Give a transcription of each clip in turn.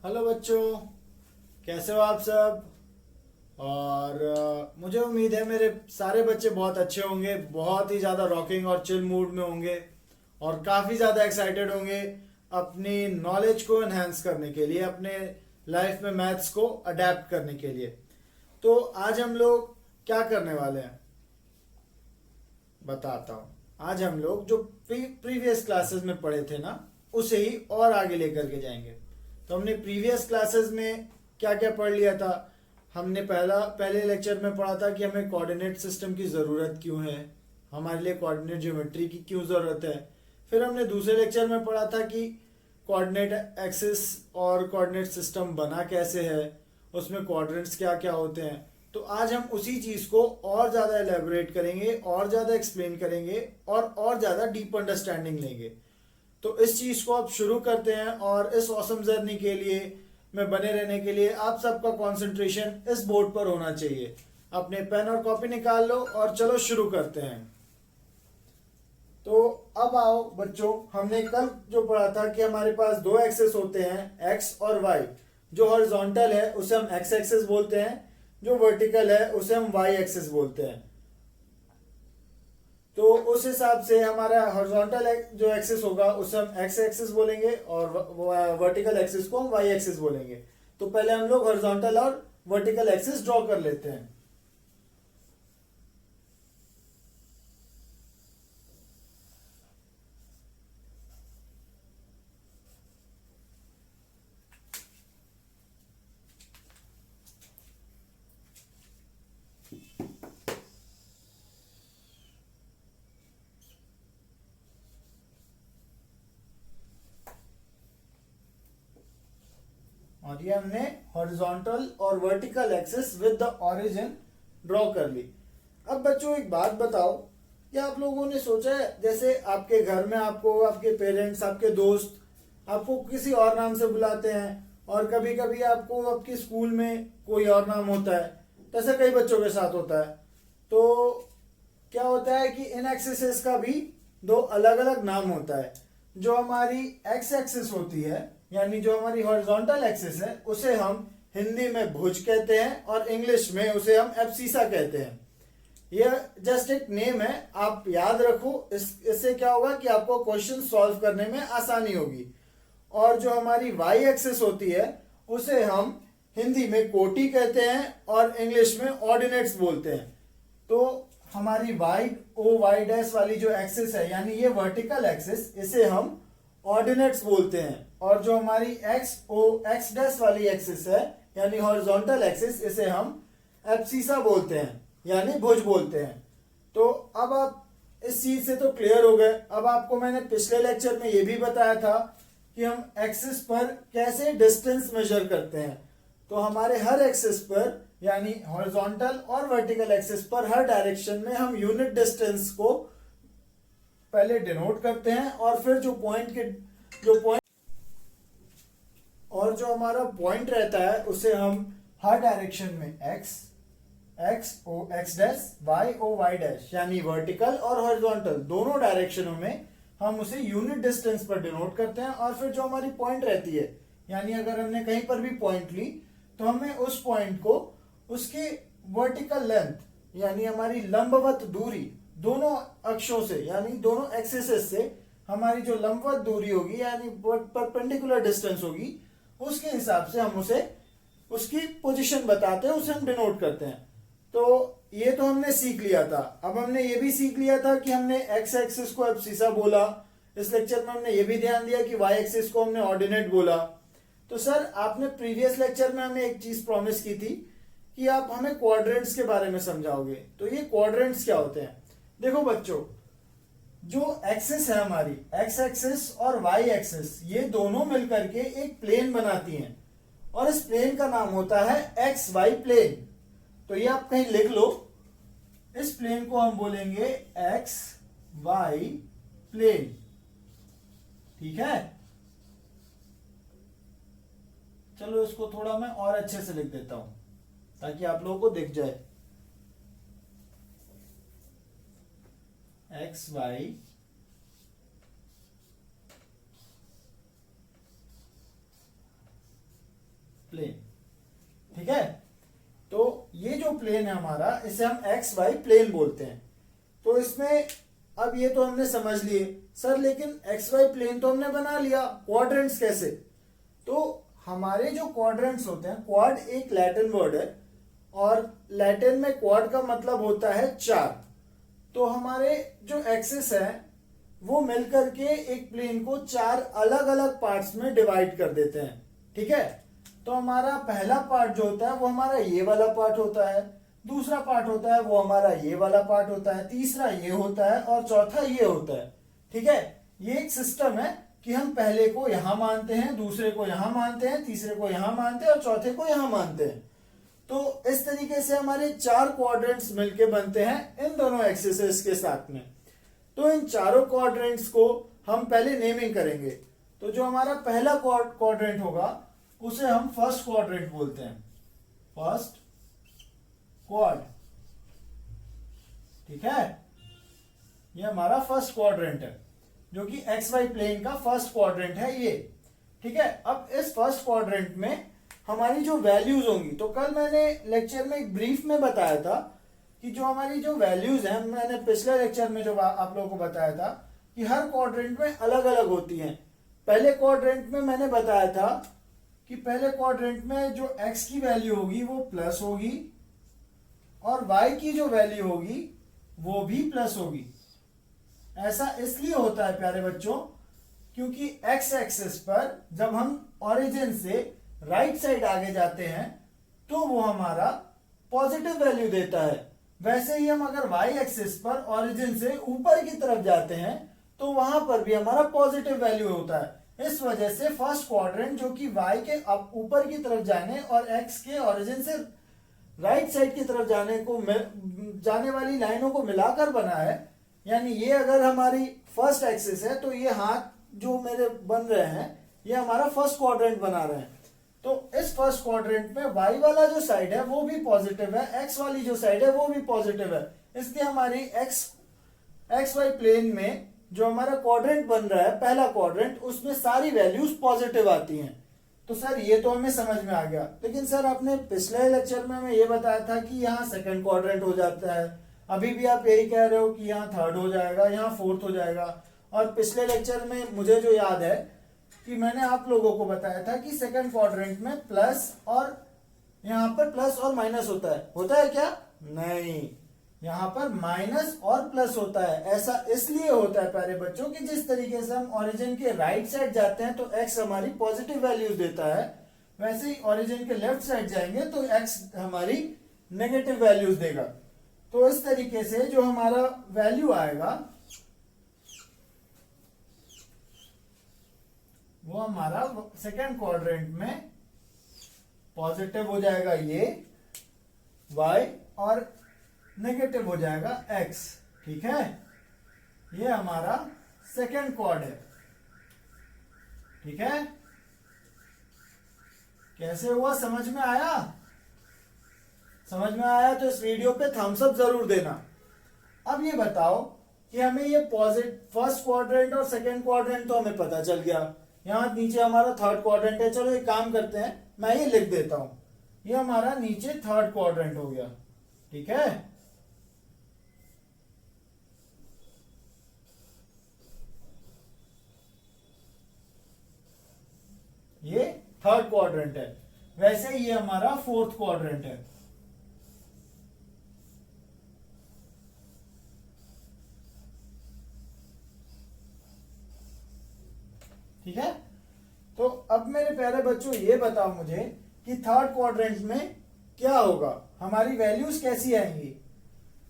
Hello बच्चों, कैसे हो आप सब। और मुझे उम्मीद है मेरे सारे बच्चे बहुत अच्छे होंगे, बहुत ही ज़्यादा रॉकिंग और चिल मूड में होंगे और काफ़ी ज़्यादा एक्साइटेड होंगे अपनी नॉलेज को एनहेंस करने के लिए, अपने लाइफ में मैथ्स को अडेप्ट करने के लिए। तो आज हम लोग क्या करने वाले हैं बताता हूँ। आज हम लोग जो प्रीवियस क्लासेस में पढ़े थे ना, उसे ही और आगे लेकर के जाएंगे। तो हमने प्रीवियस क्लासेस में क्या क्या पढ़ लिया था। हमने पहले लेक्चर में पढ़ा था कि हमें कोऑर्डिनेट सिस्टम की ज़रूरत क्यों है, हमारे लिए कोऑर्डिनेट ज्योमेट्री की क्यों ज़रूरत है। फिर हमने दूसरे लेक्चर में पढ़ा था कि कोऑर्डिनेट एक्सिस और कोऑर्डिनेट सिस्टम बना कैसे है, उसमें क्वाड्रेंट्स क्या क्या होते हैं। तो आज हम उसी चीज को और ज्यादा एलेबोरेट करेंगे, और ज्यादा एक्सप्लेन करेंगे और ज्यादा डीप अंडरस्टैंडिंग लेंगे। तो इस चीज को अब शुरू करते हैं, और इस ऑसम जर्नी के लिए में बने रहने के लिए आप सबका कंसंट्रेशन इस बोर्ड पर होना चाहिए। अपने पेन और कॉपी निकाल लो और चलो शुरू करते हैं। तो अब आओ बच्चों, हमने कल जो पढ़ा था कि हमारे पास दो एक्सेस होते हैं, एक्स और वाई। जो हॉरिजॉन्टल है उसे हम एक्स एक्सेस बोलते हैं, जो वर्टिकल है उसे हम वाई एक्सेस बोलते हैं। तो उस हिसाब से हमारा हॉरिजॉन्टल जो एक्सिस होगा उसे हम एक्स एक्सिस बोलेंगे, और वर्टिकल एक्सिस को हम वाई एक्सिस बोलेंगे। तो पहले हम लोग हॉरिजॉन्टल और वर्टिकल एक्सिस ड्रॉ कर लेते हैं। और ये हमने हॉरिजॉन्टल और vertical axis with the origin draw कर ली। अब बच्चों एक बात बताओ, क्या आप लोगों ने सोचा है जैसे आपके घर में आपको आपके पेरेंट्स, आपके दोस्त आपको किसी और नाम से बुलाते हैं, और कभी कभी आपको आपके स्कूल में कोई और नाम होता है, तो ऐसा कई बच्चों के साथ होता है। तो क्या होता है कि इन एक्सिस का भी दो अलग अलग नाम होता है। जो हमारी एक्स एक्सिस होती है, यानी जो हमारी हॉरिजॉन्टल एक्सिस है, उसे हम हिंदी में भुज कहते हैं और इंग्लिश में उसे हम एब्सिसा कहते हैं। यह जस्ट एक नेम है, आप याद रखो। इससे क्या होगा कि आपको क्वेश्चन सॉल्व करने में आसानी होगी। और जो हमारी वाई एक्सिस होती है उसे हम हिंदी में कोटि कहते हैं और इंग्लिश में ऑर्डिनेट्स बोलते हैं। तो हमारी वाई ओ वाई डैश वाली जो एक्सिस है, यानी ये वर्टिकल एक्सिस, इसे हम ऑर्डिनेट्स बोलते हैं। और जो हमारी एक्स ओ एक्स डैश वाली एक्सिस है, यानी हॉरिजॉन्टल एक्सिस, इसे हम एब्सिसा बोलते हैं, यानी भुज बोलते हैं। तो अब आप इस चीज से तो क्लियर हो गए। अब आपको मैंने पिछले लेक्चर में ये भी बताया था कि हम एक्सिस पर कैसे डिस्टेंस मेजर करते हैं। तो हमारे हर एक्सिस पर, यानी हॉरिजॉन्टल और वर्टिकल एक्सिस पर, हर डायरेक्शन में हम यूनिट डिस्टेंस को पहले डिनोट करते हैं, और फिर जो पॉइंट और जो हमारा पॉइंट रहता है उसे हम हर डायरेक्शन में X O X dash, Y O Y dash, यानी वर्टिकल और हॉरिजॉन्टल दोनों डायरेक्शनों में हम उसे यूनिट डिस्टेंस पर डिनोट करते हैं। और फिर जो हमारी पॉइंट रहती है, यानी अगर हमने कहीं पर भी पॉइंट ली, तो हमें उस पॉइंट को उसकी वर्टिकल लेंथ, यानी हमारी लंबवत दूरी, दोनों अक्षों से, यानी दोनों एक्सिस से हमारी जो लंबवत दूरी होगी, यानी परपेंडिकुलर डिस्टेंस होगी, उसके हिसाब से हम उसे उसकी पोजीशन बताते हैं, उसे हम डिनोट करते हैं। तो ये तो हमने सीख लिया था। अब हमने ये भी सीख लिया था कि हमने एक्स एक्सिस को एब्सिसा बोला। इस लेक्चर में हमने ये भी ध्यान दिया कि वाई एक्सिस को हमने ऑर्डिनेट बोला। तो सर, आपने प्रीवियस लेक्चर में हमें एक चीज प्रॉमिस की थी कि आप हमें क्वाड्रेंट्स के बारे में समझाओगे। तो ये क्वाड्रेंट्स क्या होते हैं? देखो बच्चों, जो एक्सिस है हमारी, एक्स एक्सिस और वाई एक्सिस, ये दोनों मिलकर के एक प्लेन बनाती हैं, और इस प्लेन का नाम होता है एक्स वाई प्लेन। तो ये आप कहीं लिख लो, इस प्लेन को हम बोलेंगे एक्स वाई प्लेन। ठीक है, चलो इसको थोड़ा मैं और अच्छे से लिख देता हूं ताकि आप लोगों को दिख जाए। X Y plane. ठीक है, तो ये जो प्लेन है हमारा, इसे हम एक्स वाई प्लेन बोलते हैं। तो इसमें अब ये तो हमने समझ लिए सर, लेकिन एक्स वाई प्लेन तो हमने बना लिया, क्वाड्रेंट्स कैसे? तो हमारे जो क्वाड्रेंट्स होते हैं, क्वाड एक लैटिन वर्ड है और लैटिन में क्वाड का मतलब होता है चार। तो हमारे जो एक्सिस है वो मिलकर के एक प्लेन को चार अलग अलग पार्ट्स में डिवाइड कर देते हैं। ठीक है, तो हमारा पहला पार्ट जो होता है वो हमारा ये वाला पार्ट होता है, दूसरा पार्ट होता है वो हमारा ये वाला पार्ट होता है, तीसरा ये होता है और चौथा ये होता है। ठीक है, ये एक सिस्टम है कि हम पहले को यहां मानते हैं, दूसरे को यहां मानते हैं, तीसरे को यहां मानते हैं और चौथे को यहां मानते हैं। तो इस तरीके से हमारे चार क्वाड्रेंट्स मिलके बनते हैं इन दोनों एक्सिस के साथ में। तो इन चारों क्वाड्रेंट्स को हम पहले नेमिंग करेंगे। तो जो हमारा पहला क्वाड्रेंट होगा उसे हम फर्स्ट क्वाड्रेंट बोलते हैं, फर्स्ट क्वाड। ठीक है, ये हमारा फर्स्ट क्वाड्रेंट है जो कि एक्स वाई प्लेन का फर्स्ट क्वाड्रेंट है ये। ठीक है, अब इस फर्स्ट क्वाड्रेंट में हमारी जो वैल्यूज होंगी, तो कल मैंने लेक्चर में एक ब्रीफ में बताया था कि जो हमारी जो वैल्यूज हैं, मैंने पिछले लेक्चर में जो आप लोगों को बताया था कि हर क्वाड्रेंट में अलग अलग होती हैं। पहले क्वाड्रेंट में मैंने बताया था कि पहले क्वाड्रेंट में जो x की वैल्यू होगी वो प्लस होगी और y की जो वैल्यू होगी वो भी प्लस होगी। ऐसा इसलिए होता है प्यारे बच्चों क्योंकि x एक्सिस पर जब हम ओरिजिन से राइट साइड आगे जाते हैं तो वो हमारा पॉजिटिव वैल्यू देता है। वैसे ही हम अगर y एक्सिस पर ओरिजिन से ऊपर की तरफ जाते हैं तो वहां पर भी हमारा पॉजिटिव वैल्यू होता है। इस वजह से फर्स्ट क्वाड्रेंट जो कि y के अब ऊपर की तरफ जाने और x के ओरिजिन से राइट साइड की तरफ जाने वाली लाइनों को मिलाकर बना है। यानी ये अगर हमारी फर्स्ट एक्सिस है तो ये हाथ जो मेरे बन रहे हैं ये हमारा फर्स्ट क्वाड्रेंट बना रहे हैं। तो इस फर्स्ट क्वाड्रेंट में y वाला जो साइड है वो भी पॉजिटिव है, x वाली जो साइड है वो भी पॉजिटिव है। इसलिए हमारी एक्स वाई प्लेन में जो हमारा क्वाड्रेंट बन रहा है, पहला क्वाड्रेंट, उसमें सारी वैल्यूज पॉजिटिव आती हैं। तो सर ये तो हमें समझ में आ गया, लेकिन सर आपने पिछले लेक्चर में हमें ये बताया था कि यहाँ सेकंड क्वाड्रेंट हो जाता है, अभी भी आप यही कह रहे हो कि यहाँ थर्ड हो जाएगा, यहाँ फोर्थ हो जाएगा। और पिछले लेक्चर में मुझे जो याद है कि मैंने आप लोगों को बताया था कि सेकंड क्वाड्रेंट में प्लस और यहाँ पर प्लस और माइनस होता है क्या? नहीं, यहाँ पर माइनस और प्लस होता है। ऐसा इसलिए होता है प्यारे बच्चों कि जिस तरीके से हम ओरिजिन के राइट साइड जाते हैं तो x हमारी पॉजिटिव वैल्यूज देता है, वैसे ही ओरिजिन के लेफ्ट साइड जाएंगे तो x हमारी नेगेटिव वैल्यूज देगा। तो इस तरीके से जो हमारा वैल्यू आएगा वो हमारा सेकेंड क्वाड्रेंट में पॉजिटिव हो जाएगा ये y और नेगेटिव हो जाएगा x। ठीक है, ये हमारा सेकेंड क्वाड है। ठीक है, कैसे हुआ, समझ में आया? समझ में आया तो इस वीडियो पे थम्स अप जरूर देना। अब ये बताओ कि हमें ये फर्स्ट क्वाड्रेंट और सेकेंड क्वाड्रेंट तो हमें पता चल गया, यहाँ नीचे हमारा थर्ड क्वाड्रेंट है। चलो एक काम करते हैं, मैं ये लिख देता हूं, ये हमारा नीचे थर्ड क्वाड्रेंट हो गया। ठीक है, ये थर्ड क्वाड्रेंट है, वैसे ये हमारा फोर्थ क्वाड्रेंट है। ठीक है, तो अब मेरे प्यारे बच्चों ये बताओ मुझे कि थर्ड क्वाड्रेंट में क्या होगा, हमारी वैल्यूज कैसी आएंगी।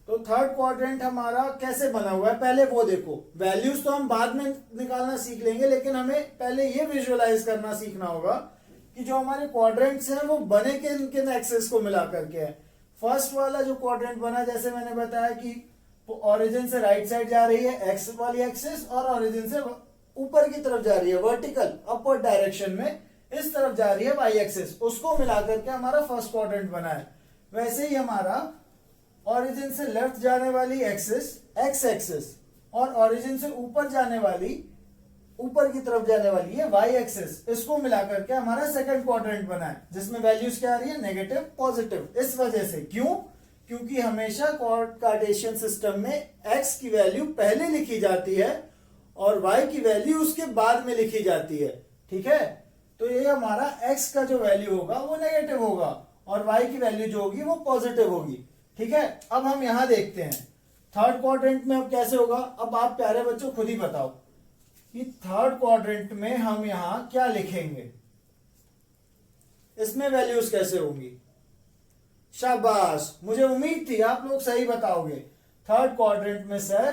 तो थर्ड क्वाड्रेंट हमारा कैसे बना हुआ है पहले वो देखो। वैल्यूज तो हम बाद में निकालना सीख लेंगे, लेकिन हमें पहले ये विजुअलाइज करना सीखना होगा कि जो हमारे क्वाड्रेंट्स हैं वो बने किन किन एक्सेस को मिला करके है। फर्स्ट वाला जो क्वाड्रेंट बना, जैसे मैंने बताया कि ओरिजिन से राइट साइड जा रही है एक्स वाली एक्सेस और ओरिजिन से ऊपर की तरफ जा रही है वर्टिकल अपवर्ड डायरेक्शन में, इस तरफ जा रही है वाई एक्सेस, उसको मिलाकर के हमारा फर्स्ट क्वाड्रेंट बना है। वैसे ही हमारा ओरिजिन से लेफ्ट जाने वाली एक्सिस एक्स एक्सिस और ओरिजिन से ऊपर जाने वाली ऊपर की तरफ जाने वाली है वाई एक्सिस, इसको मिला करके हमारा सेकंड क्वाड्रेंट बना है जिसमें वैल्यूज क्या आ रही है, नेगेटिव पॉजिटिव। इस वजह से, क्यों? क्योंकि हमेशा कार्टेशियन सिस्टम में x की वैल्यू पहले लिखी जाती है और y की वैल्यू उसके बाद में लिखी जाती है। ठीक है, तो ये हमारा x का जो वैल्यू होगा वो नेगेटिव होगा और y की वैल्यू जो होगी वो पॉजिटिव होगी। ठीक है, अब हम यहां देखते हैं थर्ड क्वाड्रेंट में अब कैसे होगा। अब आप प्यारे बच्चों खुद ही बताओ कि थर्ड क्वाड्रेंट में हम यहां क्या लिखेंगे, इसमें वैल्यूज कैसे होंगी। शाबाश, मुझे उम्मीद थी आप लोग सही बताओगे। थर्ड क्वाड्रेंट में सर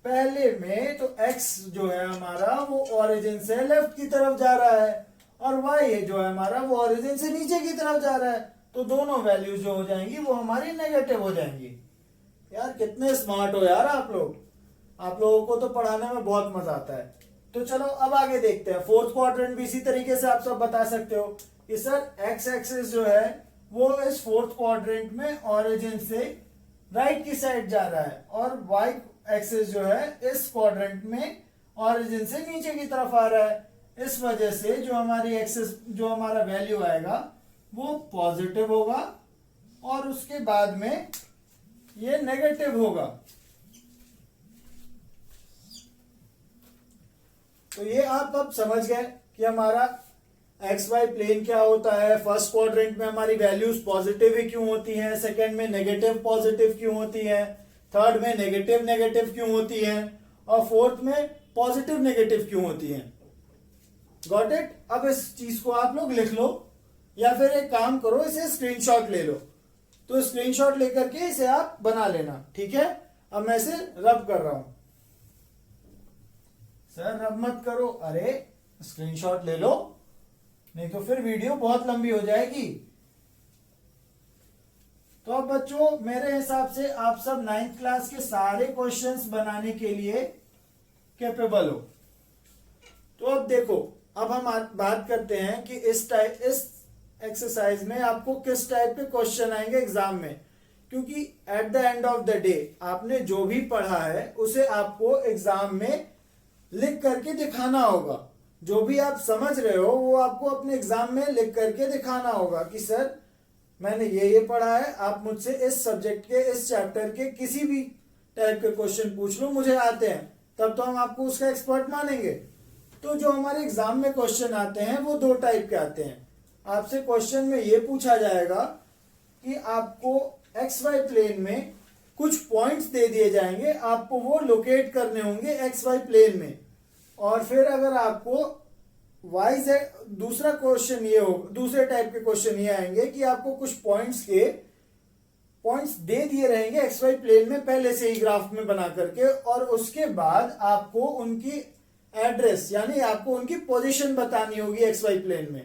पहले में तो x जो है हमारा वो ओरिजिन से लेफ्ट की तरफ जा रहा है और y जो है हमारा वो ओरिजिन से नीचे की तरफ जा रहा है, तो दोनों वैल्यूज जो हो जाएंगी वो हमारी नेगेटिव हो जाएंगी। यार कितने स्मार्ट हो यार आप लोग, आप लोगों को तो पढ़ाने में बहुत मजा आता है। तो चलो अब आगे देखते हैं। फोर्थ क्वाड्रेंट भी इसी तरीके से आप सब बता सकते हो कि सर एक्स एक्सिस जो है वो इस फोर्थ क्वाड्रेंट में ओरिजिन से राइट की साइड जा रहा है और वाई एक्सिस जो है इस क्वाड्रेंट में ओरिजिन से नीचे की तरफ आ रहा है। इस वजह से जो हमारी एक्सिस, जो हमारा वैल्यू आएगा वो पॉजिटिव होगा और उसके बाद में ये नेगेटिव होगा। तो ये आप अब समझ गए कि हमारा एक्स वाई प्लेन क्या होता है। फर्स्ट क्वाड्रेंट में हमारी वैल्यूज पॉजिटिव ही क्यों होती हैं, सेकंड में नेगेटिव पॉजिटिव क्यों होती हैं, थर्ड में नेगेटिव नेगेटिव क्यों होती हैं और फोर्थ में पॉजिटिव नेगेटिव क्यों होती हैं। Got it. अब इस चीज को आप लोग लिख लो या फिर एक काम करो, इसे स्क्रीनशॉट ले लो। तो स्क्रीनशॉट लेकर के इसे आप बना लेना। ठीक है, अब मैं इसे रब कर रहा हूं। सर रब मत करो, अरे स्क्रीनशॉट ले लो, नहीं तो फिर वीडियो बहुत लंबी हो जाएगी। तो अब बच्चों मेरे हिसाब से आप सब 9th क्लास के सारे क्वेश्चंस बनाने के लिए कैपेबल हो। तो अब देखो, अब हम बात करते हैं कि इस एक्सरसाइज में आपको किस टाइप के क्वेश्चन आएंगे एग्जाम में, क्योंकि at the end of the day आपने जो भी पढ़ा है उसे आपको एग्जाम में लिख करके दिखाना होगा। जो भी आप समझ रहे हो वो आपको अपने एग्जाम में लिख करके दिखाना होगा कि सर मैंने ये पढ़ा है, आप मुझसे इस सब्जेक्ट के इस चैप्टर के किसी भी टाइप के क्वेश्चन पूछ लो, मुझे आते हैं, तब तो हम आपको उसका एक्सपर्ट मानेंगे। तो जो हमारे एग्जाम में क्वेश्चन आते हैं वो दो टाइप के आते हैं। आपसे क्वेश्चन में ये पूछा जाएगा कि आपको एक्स वाई प्लेन में कुछ पॉइंट्स दे दिए जाएंगे, आपको वो लोकेट करने होंगे एक्स वाई प्लेन में। और फिर अगर आपको वाई जेड, दूसरा क्वेश्चन ये हो, दूसरे टाइप के क्वेश्चन ये आएंगे कि आपको कुछ पॉइंट्स दे दिए रहेंगे एक्स वाई प्लेन में पहले से ही ग्राफ में बना करके, और उसके बाद आपको उनकी एड्रेस यानी आपको उनकी पोजीशन बतानी होगी एक्स वाई प्लेन में।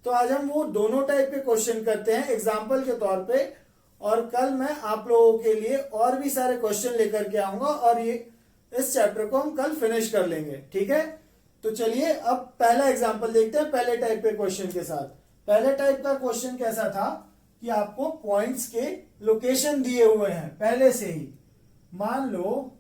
तो आज हम वो दोनों टाइप के क्वेश्चन करते हैं एग्जाम्पल के तौर पे, और कल मैं आप लोगों के लिए और भी सारे क्वेश्चन लेकर के आऊंगा और ये इस चैप्टर को हम कल फिनिश कर लेंगे। ठीक है, तो चलिए अब पहला एग्जाम्पल देखते हैं पहले टाइप के क्वेश्चन के साथ। पहले टाइप का क्वेश्चन कैसा था कि आपको पॉइंट्स के लोकेशन दिए हुए हैं पहले से ही। मान लो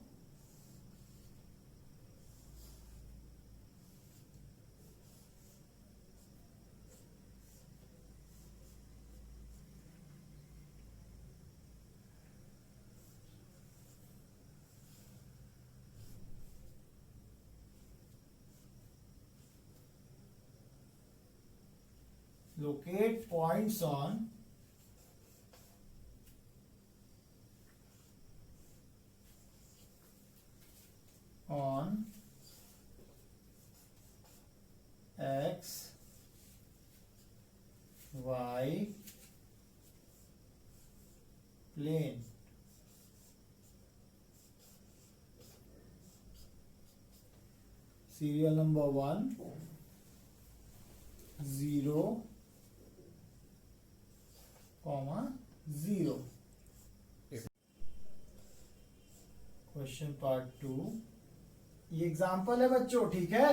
locate points on x y plane। Serial number 1 0, 0। Question part 2, ये एग्जाम्पल है बच्चों। ठीक है,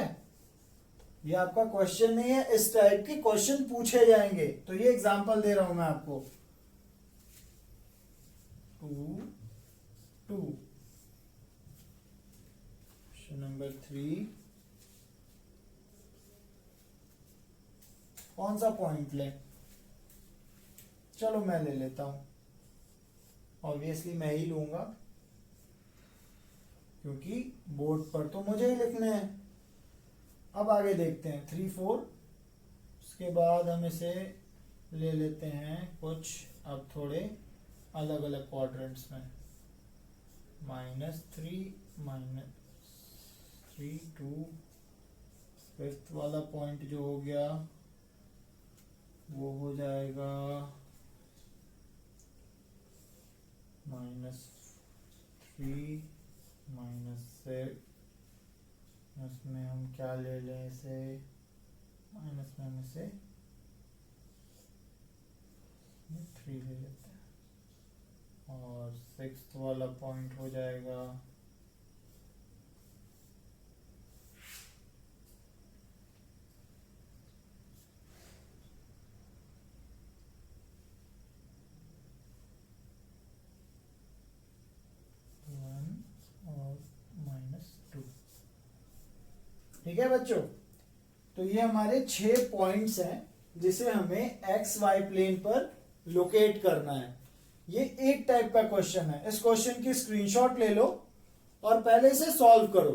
ये आपका क्वेश्चन नहीं है, इस टाइप के क्वेश्चन पूछे जाएंगे, तो ये एग्जाम्पल दे रहा हूं मैं आपको। 2 क्वेश्चन नंबर 3 कौन सा पॉइंट लें? चलो मैं ले लेता हूं, ऑब्वियसली मैं ही लूंगा क्योंकि बोर्ड पर तो मुझे ही लिखने हैं। अब आगे देखते हैं 3 4, उसके बाद हम इसे ले लेते हैं कुछ अब थोड़े अलग अलग क्वाड्रेंट्स में, -3 -3 2, फिफ्थ वाला पॉइंट जो हो गया वो हो जाएगा -3 -6, उसमें हम क्या ले लें इसे, माइनस में हम इसे 3 ले लेते हैं, और सिक्स्थ वाला पॉइंट हो जाएगा ठीक है बच्चों। तो ये हमारे 6 पॉइंट्स हैं जिसे हमें एक्स वाई प्लेन पर लोकेट करना है। ये एक टाइप का क्वेश्चन है। इस क्वेश्चन की स्क्रीनशॉट ले लो और पहले इसे सॉल्व करो,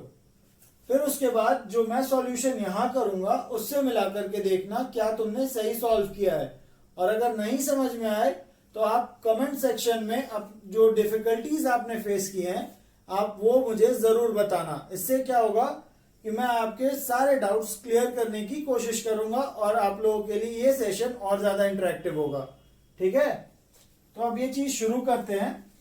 फिर उसके बाद जो मैं सॉल्यूशन यहां करूंगा उससे मिलाकर के देखना क्या तुमने सही सॉल्व किया है। और अगर नहीं समझ में आए तो आप कमेंट सेक्शन में अब जो डिफिकल्टीज आपने फेस किए हैं आप वो मुझे जरूर बताना। इससे क्या होगा कि मैं आपके सारे डाउट्स क्लियर करने की कोशिश करूंगा और आप लोगों के लिए ये सेशन और ज्यादा इंटरेक्टिव होगा। ठीक है, तो अब ये चीज शुरू करते हैं।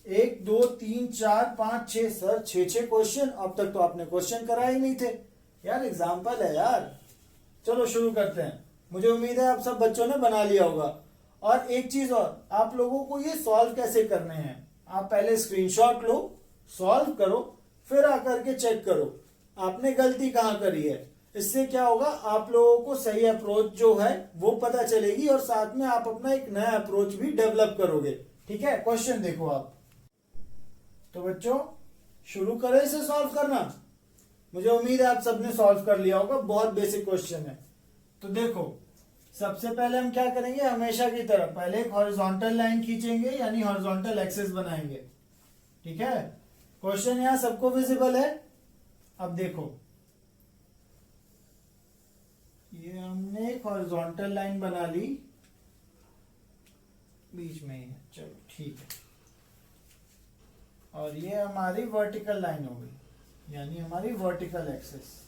1 2 3 4 5 6 सर 6 क्वेश्चन, अब तक तो आपने क्वेश्चन कराए ही नहीं थे यार, एग्जाम्पल है यार। चलो शुरू करते हैं। मुझे उम्मीद है आप सब बच्चों ने बना लिया होगा। और एक चीज और, आप लोगों को ये सॉल्व कैसे करने हैं, आप पहले स्क्रीनशॉट लो, सॉल्व करो, फिर आकर के चेक करो आपने गलती कहां करी है। इससे क्या होगा, आप लोगों को सही अप्रोच जो है वो पता चलेगी और साथ में आप अपना एक नया अप्रोच भी डेवलप करोगे। ठीक है, क्वेश्चन देखो आप। तो बच्चों शुरू करें इसे सॉल्व करना। मुझे उम्मीद है आप सबने सॉल्व कर लिया होगा, बहुत बेसिक क्वेश्चन है। तो देखो सबसे पहले हम क्या करेंगे, हमेशा की तरह पहले एक हॉरिजॉन्टल लाइन खींचेंगे यानी हॉरिजॉन्टल एक्सिस बनाएंगे। ठीक है, क्वेश्चन यहां सबको विजिबल है। अब देखो ये हमने एक हॉरिजॉन्टल लाइन बना ली, बीच में ही है, चलो ठीक है। और ये हमारी वर्टिकल लाइन हो गई यानी हमारी वर्टिकल एक्सिस।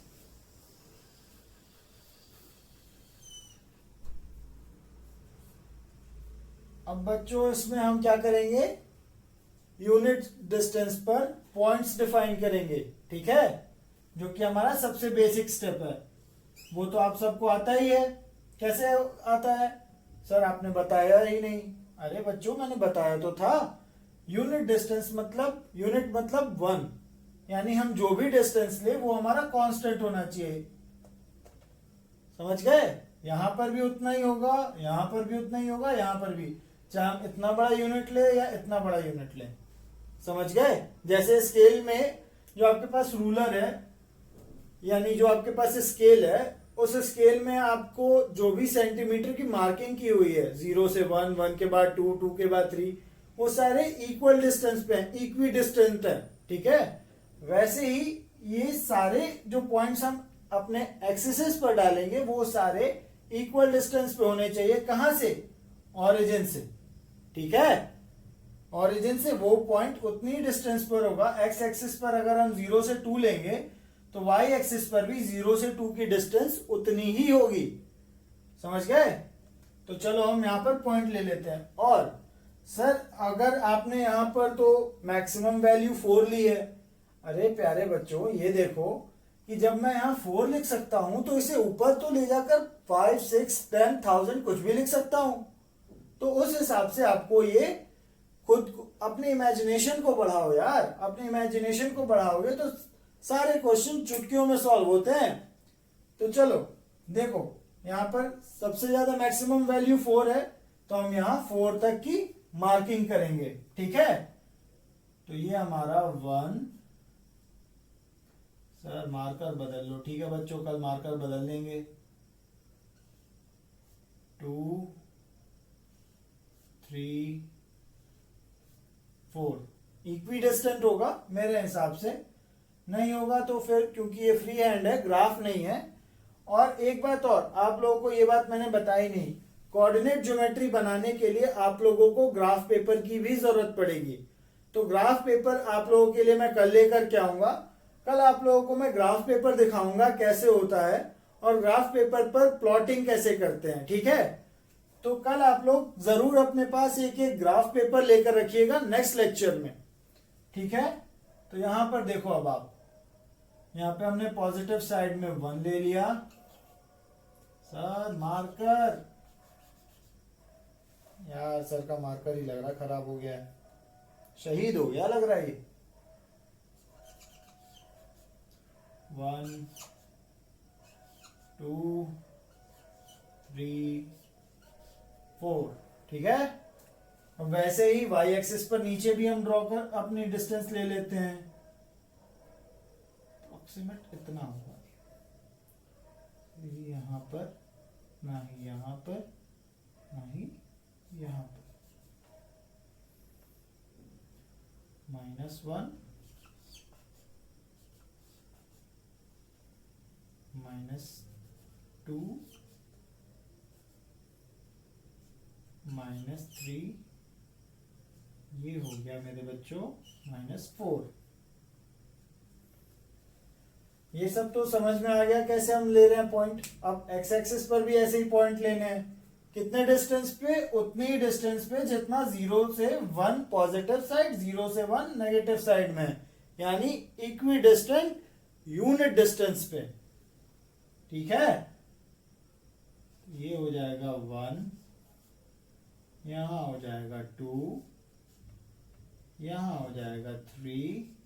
अब बच्चों इसमें हम क्या करेंगे, यूनिट डिस्टेंस पर पॉइंट्स डिफाइन करेंगे। ठीक है, जो कि हमारा सबसे बेसिक स्टेप है, वो तो आप सबको आता ही है। कैसे आता है सर, आपने बताया ही नहीं। अरे बच्चों मैंने बताया तो था, यूनिट डिस्टेंस मतलब, यूनिट मतलब 1, यानी हम जो भी डिस्टेंस ले वो हमारा कांस्टेंट होना चाहिए। समझ गए, यहां पर भी उतना ही होगा, यहां पर भी उतना ही होगा, यहां पर भी, चाहे हम इतना बड़ा यूनिट ले या इतना बड़ा यूनिट ले। समझ गए, जैसे स्केल में जो आपके पास रूलर है यानी जो आपके पास स्केल है, उस स्केल में आपको जो भी सेंटीमीटर की मार्किंग की हुई है, 0 से 1, 1 के बाद 2, 2 के बाद 3, वो सारे इक्वल डिस्टेंस पे हैं, इक्वी डिस्टेंट है। ठीक है, वैसे ही ये सारे जो पॉइंट्स हम अपने एक्सिस पर डालेंगे वो सारे इक्वल डिस्टेंस पे होने चाहिए। कहां से, ओरिजिन से। ठीक है, ओरिजिन से वो पॉइंट उतनी डिस्टेंस पर होगा। एक्स एक्सिस पर अगर हम 0 से 2 लेंगे तो वाई एक्सिस पर भी 0 से 2 की डिस्टेंस उतनी ही होगी। समझ गए, तो चलो हम यहां पर पॉइंट ले लेते हैं। और सर अगर आपने यहां पर तो मैक्सिमम वैल्यू 4 ली है, अरे प्यारे बच्चों ये देखो कि जब मैं यहां 4 लिख सकता हूं तो इसे ऊपर तो ले जाकर 5 6 10 1000 कुछ भी लिख सकता हूं। तो उस हिसाब से आपको ये खुद अपने इमेजिनेशन को बढ़ाओ यार, अपने इमेजिनेशन को बढ़ाओगे तो सारे क्वेश्चन चुटकियों में सॉल्व होते हैं। तो चलो देखो यहां पर सबसे ज्यादा मैक्सिमम वैल्यू 4 है, तो हम यहां 4 तक की मार्किंग करेंगे। ठीक है, तो ये हमारा 1, सर मार्कर बदल लो। ठीक है बच्चों, कल मार्कर बदल देंगे। इक्विडिस्टेंट होगा मेरे हिसाब से, नहीं होगा तो फिर क्योंकि ये फ्री हैंड है, ग्राफ नहीं है। और एक बात और, आप लोगों को ये बात मैंने बताई नहीं, कोऑर्डिनेट ज्योमेट्री बनाने के लिए आप लोगों को ग्राफ पेपर की भी जरूरत पड़ेगी। तो ग्राफ पेपर आप लोगों के लिए मैं कल लेकर के आऊंगा। कल आप लोगों को मैं ग्राफ पेपर दिखाऊंगा कैसे होता है और ग्राफ पेपर पर प्लॉटिंग कैसे करते हैं, ठीक है। तो कल आप लोग जरूर अपने पास एक एक ग्राफ पेपर लेकर रखिएगा नेक्स्ट लेक्चर में, ठीक है। तो यहां पर देखो, अब आप यहां पे हमने पॉजिटिव साइड में 1 ले लिया। सर मार्कर, यार सर का मार्कर ही लग रहा खराब हो गया है, शहीद हो गया लग रहा है ये। 1 2 3 4, ठीक है। अब वैसे ही y एक्सिस पर नीचे भी हम ड्रॉ कर अपनी डिस्टेंस ले लेते हैं, अप्रोक्सीमेट इतना होगा, यहां पर ना ही यहां पर ना ही यहां पर, -1 -2 -3, ये हो गया मेरे बच्चों -4। ये सब तो समझ में आ गया कैसे हम ले रहे हैं पॉइंट। अब एक्स एक्सिस पर भी ऐसे ही पॉइंट लेने हैं, कितने डिस्टेंस पे, उतनी ही डिस्टेंस पे जितना 0 से 1 पॉजिटिव साइड, 0 से 1 नेगेटिव साइड में, यानी इक्वी डिस्टेंट यूनिट डिस्टेंस पे, ठीक है। ये हो जाएगा 1, यहां हो जाएगा 2, यहां हो जाएगा 3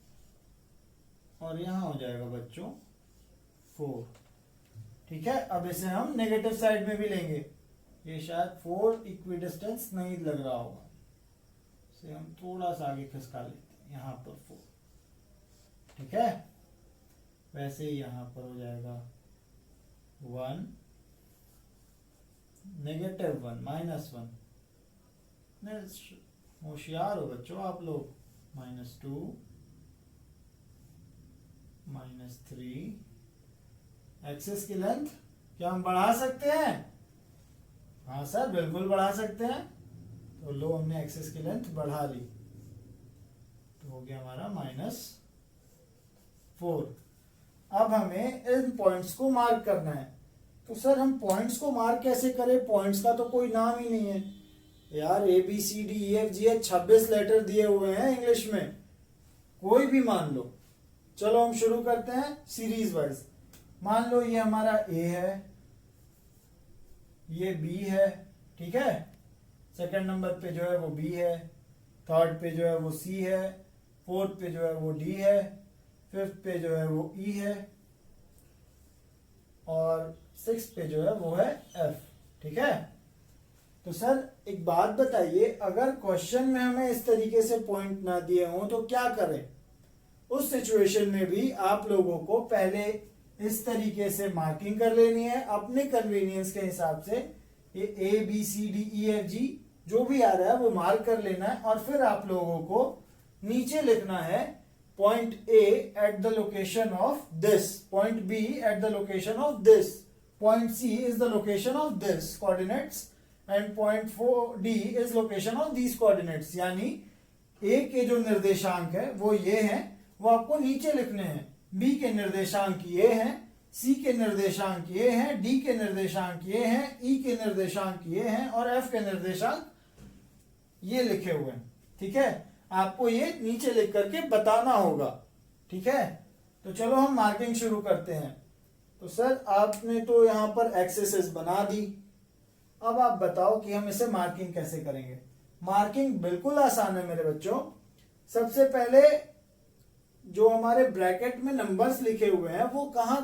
और यहां हो जाएगा बच्चों 4, ठीक है। अब इसे हम नेगेटिव साइड में भी लेंगे, ये शायद 4 इक्वी डिस्टेंस नहीं लग रहा होगा, इसे हम थोड़ा सा आगे खिसका लेते हैं, यहां पर 4, ठीक है। वैसे ही यहां पर हो जाएगा 1 -1 -1, होशियार हो बच्चों आप लोग, -2 -3। एक्सिस की लेंथ क्या हम बढ़ा सकते हैं? हाँ सर बिल्कुल बढ़ा सकते हैं। तो लो हमने एक्सिस की लेंथ बढ़ा ली, तो हो गया हमारा -4। अब हमें इन पॉइंट्स को मार्क करना है। तो सर हम पॉइंट्स को मार्क कैसे करें? पॉइंट्स का तो कोई नाम ही नहीं है यार। ABCDEFG 26 लेटर दिए हुए हैं इंग्लिश में, कोई भी मान लो। चलो हम शुरू करते हैं सीरीज वाइज। मान लो ये हमारा A है, ये B है, ठीक है। सेकंड नंबर पे जो है वो B है, थर्ड पे जो है वो C है, फोर्थ पे जो है वो D है, फिफ्थ पे जो है वो E है और सिक्स पे जो है वो है F, ठीक है। तो सर एक बात बताइए, अगर क्वेश्चन में हमें इस तरीके से पॉइंट ना दिए हों तो क्या करें? उस सिचुएशन में भी आप लोगों को पहले इस तरीके से मार्किंग कर लेनी है अपने कन्वीनियंस के हिसाब से। ये ABCDEFG जो भी आ रहा है वो मार्क कर लेना है और फिर आप लोगों को नीचे लिखना है point A at the location of this, point B at the location of this, point C is the location of this coordinates and point D is location of these coordinates. यानी A के जो निर्देशांक है वो ये हैं, वो आपको नीचे लिखने हैं। B के निर्देशांक ये हैं, C के निर्देशांक ये हैं, D के निर्देशांक ये हैं, E के निर्देशांक ये हैं और F के निर्देशांक ये लिखे हुए हैं, ठीक है। आपको ये नीचे लिख करके बताना होगा, ठीक है। तो चलो हम मार्किंग शुरू करते हैं। तो सर आपने तो यहां पर एक्सेस बना दी, अब आप बताओ कि हम इसे मार्किंग कैसे करेंगे। मार्किंग बिल्कुल आसान है मेरे बच्चों। सबसे पहले जो हमारे ब्रैकेट में नंबर्स लिखे हुए हैं वो कहां,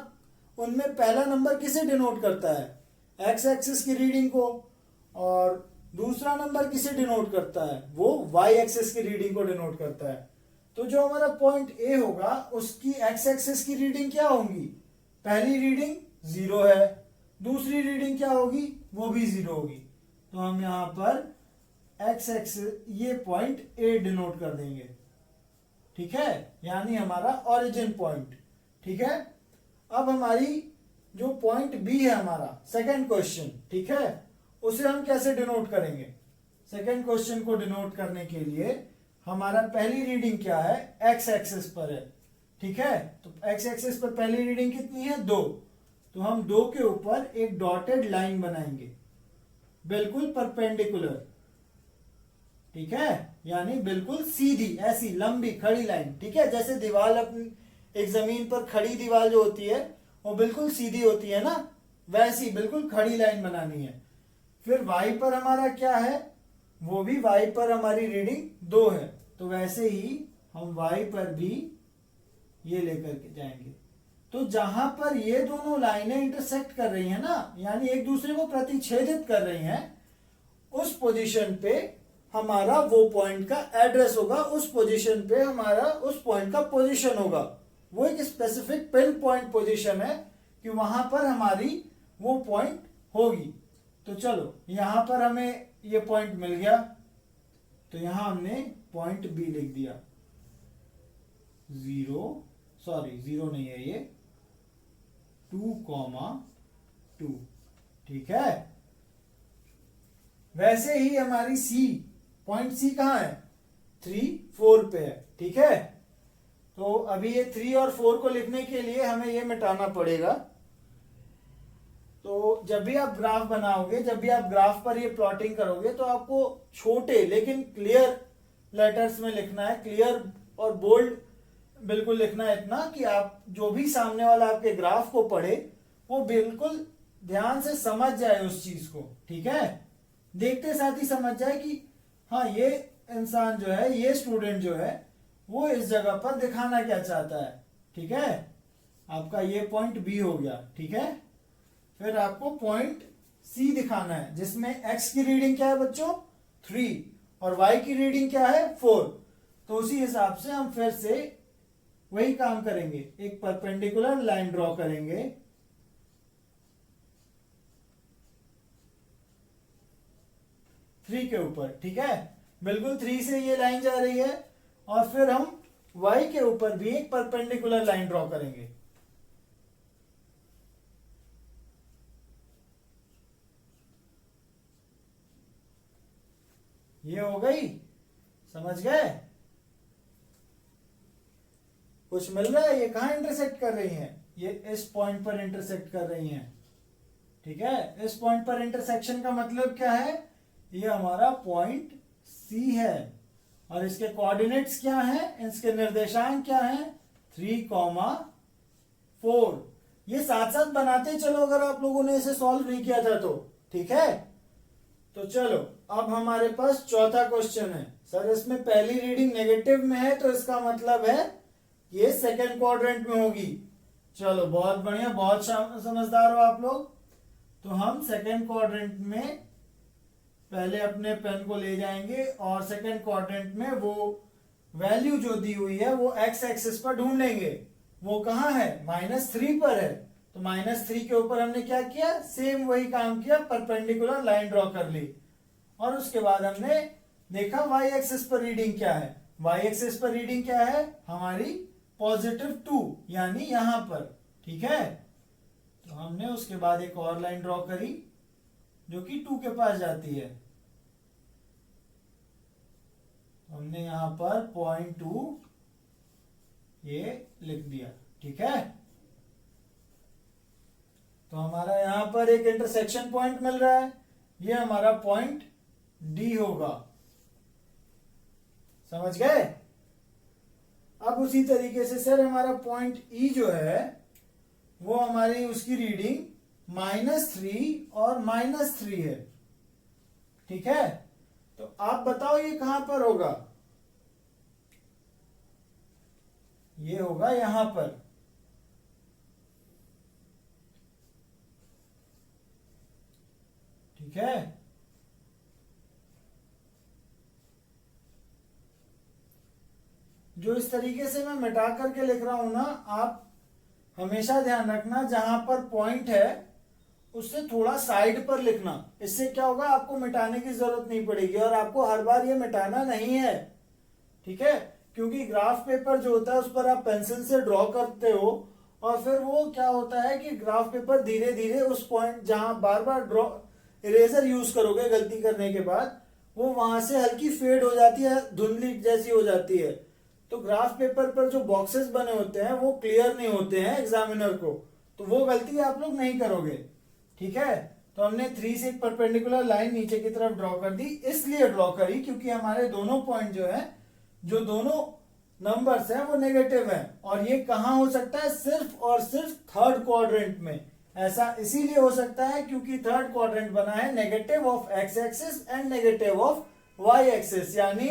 उनमें पहला नंबर किसे डिनोट करता है? एक्स एक्सिस की रीडिंग को, और दूसरा नंबर किसे डिनोट करता है? वो वाई एक्सिस की रीडिंग को डिनोट करता है। तो जो हमारा पॉइंट ए होगा उसकी एक्स एक्सिस की रीडिंग क्या होगी? पहली रीडिंग 0 है, दूसरी रीडिंग क्या होगी? वो भी 0 होगी। तो हम यहां पर एक्स एक्सिस ये पॉइंट ए डिनोट कर देंगे, ठीक है, यानी हमारा ओरिजिन पॉइंट। ठीक है, अब हमारी जो पॉइंट बी है हमारा सेकंड क्वेश्चन, ठीक है, उसे हम कैसे डिनोट करेंगे? सेकंड क्वेश्चन को डिनोट करने के लिए हमारा पहली रीडिंग क्या है, एक्स एक्सिस पर है। ठीक है, तो एक्स एक्सिस पर पहली रीडिंग कितनी है, 2। तो हम 2 के ऊपर एक डॉटेड लाइन बनाएंगे, बिल्कुल परपेंडिकुलर। ठीक है, यानी बिल्कुल सीधी, ऐसी लंबी खड़ी लाइन। ठीक है, जैसे दीवार अपनी एक जमीन पर खड़ी दीवार जो होती है वो बिल्कुल सीधी होती है ना, वैसी बिल्कुल खड़ी लाइन बनानी है। फिर y पर हमारा क्या है, वो भी y पर हमारी रीडिंग 2 है, तो वैसे ही हम y पर भी ये लेकर के जाएंगे। तो जहां पर ये दोनों लाइनें इंटरसेक्ट कर रही हैं ना, यानी एक दूसरे को प्रतिच्छेदित कर रही हैं, उस पोजीशन पे हमारा वो पॉइंट का एड्रेस होगा, उस पोजीशन पे हमारा उस पॉइंट का पोजीशन होगा। वो एक स्पेसिफिक पिन पॉइंट पोजीशन है कि वहां पर हमारी वो पॉइंट होगी। तो चलो यहां पर हमें ये पॉइंट मिल गया, तो यहां हमने पॉइंट बी लिख दिया। 0 नहीं है ये, 2,2। ठीक है, वैसे ही हमारी सी पॉइंट सी कहां है, 3, 4 पे है। ठीक है, तो अभी ये 3 और 4 को लिखने के लिए हमें ये मिटाना पड़ेगा। तो जब भी आप ग्राफ बनाओगे, जब भी आप ग्राफ पर ये प्लॉटिंग करोगे, तो आपको छोटे लेकिन क्लियर लेटर्स में लिखना है, क्लियर और बोल्ड बिल्कुल लिखना है, इतना कि आप जो भी सामने वाला आपके ग्राफ को पढ़े वो बिल्कुल ध्यान से समझ जाए उस चीज को। ठीक है, देखते साथ ही समझ जाए कि हाँ, ये इंसान जो है, ये स्टूडेंट जो है, वो इस जगह पर दिखाना क्या चाहता है। ठीक है, आपका ये पॉइंट बी हो गया। ठीक है, फिर आपको पॉइंट सी दिखाना है, जिसमें एक्स की रीडिंग क्या है बच्चों, 3, और वाई की रीडिंग क्या है, 4। तो उसी हिसाब से हम फिर से वही काम करेंगे, एक परपेंडिकुलर लाइन ड्रॉ करेंगे। थ्री के ऊपर। ठीक है, बिल्कुल 3 से ये लाइन जा रही है, और फिर हम y के ऊपर भी एक परपेंडिकुलर लाइन ड्रॉ करेंगे। ये हो गई, समझ गए? कुछ मिल रहा है? ये कहां इंटरसेक्ट कर रही हैं, ये इस पॉइंट पर इंटरसेक्ट कर रही हैं। ठीक है, इस पॉइंट पर इंटरसेक्शन का मतलब क्या है, ये हमारा पॉइंट सी है, और इसके कोऑर्डिनेट्स क्या हैं, इसके निर्देशांक क्या हैं, 3,4। ये साथ साथ बनाते चलो अगर आप लोगों ने इसे सॉल्व नहीं किया था तो। ठीक है, तो चलो अब हमारे पास चौथा क्वेश्चन है। सर इसमें पहली रीडिंग नेगेटिव में है, तो इसका मतलब है ये सेकेंड क्वाड्रेंट में होगी। चलो बहुत बढ़िया, बहुत समझदार हो आप लोग। तो हम सेकेंड क्वाड्रेंट में पहले अपने पेन को ले जाएंगे, और सेकेंड क्वाड्रेंट में वो वैल्यू जो दी हुई है वो एक्स एक्सिस पर ढूंढेंगे। वो कहां है, -3 पर है। तो -3 के ऊपर हमने क्या किया, सेम वही काम किया, परपेंडिकुलर लाइन ड्रॉ कर ली। और उसके बाद हमने देखा y एक्सिस पर रीडिंग क्या है। y एक्सिस पर रीडिंग क्या है हमारी, +2, यानी यहां पर। ठीक है, तो हमने उसके बाद एक और लाइन ड्रॉ करी जो कि 2 के पास जाती है। हमने यहां पर 0.2 ये लिख दिया। ठीक है, तो हमारा यहां पर एक इंटरसेक्शन पॉइंट मिल रहा है, ये हमारा पॉइंट डी होगा। समझ गए? अब उसी तरीके से सर हमारा पॉइंट ई जो है वो हमारी उसकी रीडिंग -3 और -3 है। ठीक है, तो आप बताओ ये कहां पर होगा, ये होगा यहां पर। ठीक है, जो इस तरीके से मैं मिटा करके लिख रहा हूं ना, आप हमेशा ध्यान रखना जहां पर पॉइंट है उससे थोड़ा साइड पर लिखना। इससे क्या होगा, आपको मिटाने की जरूरत नहीं पड़ेगी और आपको हर बार ये मिटाना नहीं है। ठीक है, क्योंकि ग्राफ पेपर जो होता है उस पर आप पेंसिल से ड्रॉ करते हो और फिर वो क्या होता है कि ग्राफ पेपर धीरे धीरे उस पॉइंट जहां बार बार ड्रॉ इरेजर यूज करोगे गलती करने के बाद वो वहां से हल्की फेड हो जाती है, धुंधली जैसी हो जाती है। तो ग्राफ पेपर पर जो बॉक्सेस बने होते हैं वो क्लियर नहीं होते हैं एग्जामिनर को, तो वो गलती आप लोग नहीं करोगे। ठीक है, तो हमने 3 से एक परपेंडिकुलर लाइन नीचे की तरफ ड्रॉ कर दी, इसलिए ड्रॉ करी क्योंकि हमारे दोनों पॉइंट जो है, जो दोनों नंबर्स हैं वो नेगेटिव हैं, और ये कहां हो सकता है, सिर्फ और सिर्फ थर्ड क्वाड्रेंट में। ऐसा इसीलिए हो सकता है क्योंकि थर्ड क्वाड्रेंट बना है negative of X axis and negative of Y axis, यानी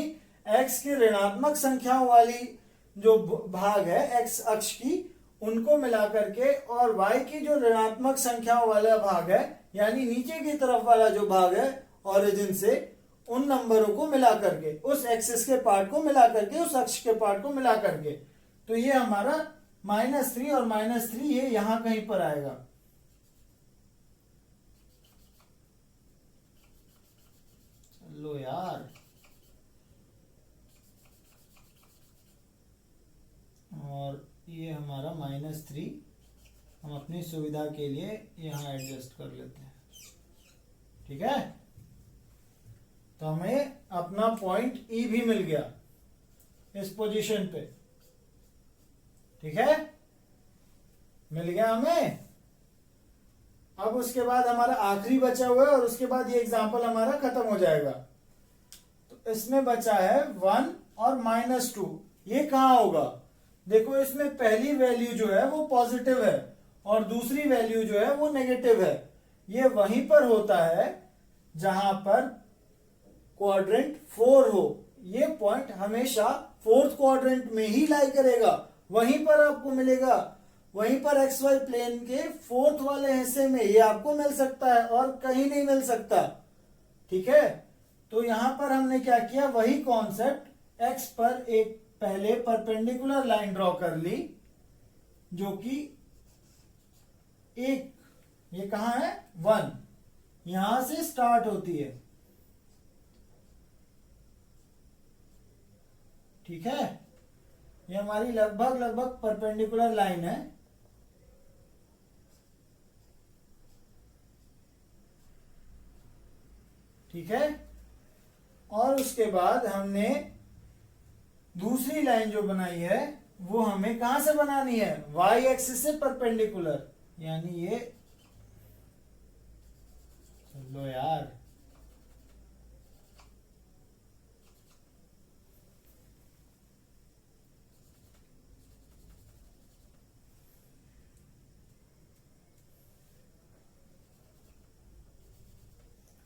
एक्स की ऋणात्मक संख्याओं वाली जो भाग है एक्स अक्ष की उनको मिला करके, और वाई की जो ऋणात्मक संख्याओं वाला भाग है यानी नीचे की तरफ वाला जो भाग है ओरिजिन से, उन नंबरों को मिला करके, उस एक्सिस के पार्ट को मिला करके, उस अक्ष के पार्ट को मिला करके, तो ये हमारा -3 और -3 ये यहां कहीं पर आएगा। लो यार, और ये हमारा -3 हम अपनी सुविधा के लिए यहां एडजस्ट कर लेते हैं। ठीक है, तो हमें अपना पॉइंट ई भी मिल गया इस पोजीशन पे। ठीक है, मिल गया हमें। अब उसके बाद हमारा आखिरी बचा हुआ है और उसके बाद ये एग्जांपल हमारा खत्म हो जाएगा। तो इसमें बचा है 1 और -2। ये कहां होगा, देखो इसमें पहली वैल्यू जो है वो पॉजिटिव है और दूसरी वैल्यू जो है वो नेगेटिव है। ये वहीं पर होता है जहां पर क्वाड्रेंट 4 हो। ये पॉइंट हमेशा फोर्थ क्वाड्रेंट में ही लाई करेगा, वहीं पर आपको मिलेगा, वहीं पर एक्स वाई प्लेन के फोर्थ वाले हिस्से में ये आपको मिल सकता है और कहीं नहीं मिल सकता। ठीक है, तो यहां पर हमने क्या किया, वही कॉन्सेप्ट एक्स पर एक पहले परपेंडिकुलर लाइन ड्रॉ कर ली जो कि एक, ये कहां है 1, यहां से स्टार्ट होती है। ठीक है, ये हमारी लगभग परपेंडिकुलर लाइन है। ठीक है, और उसके बाद हमने दूसरी लाइन जो बनाई है वो हमें कहां से बनानी है, वाई एक्सिस से परपेंडिकुलर, यानी ये, चलो यार,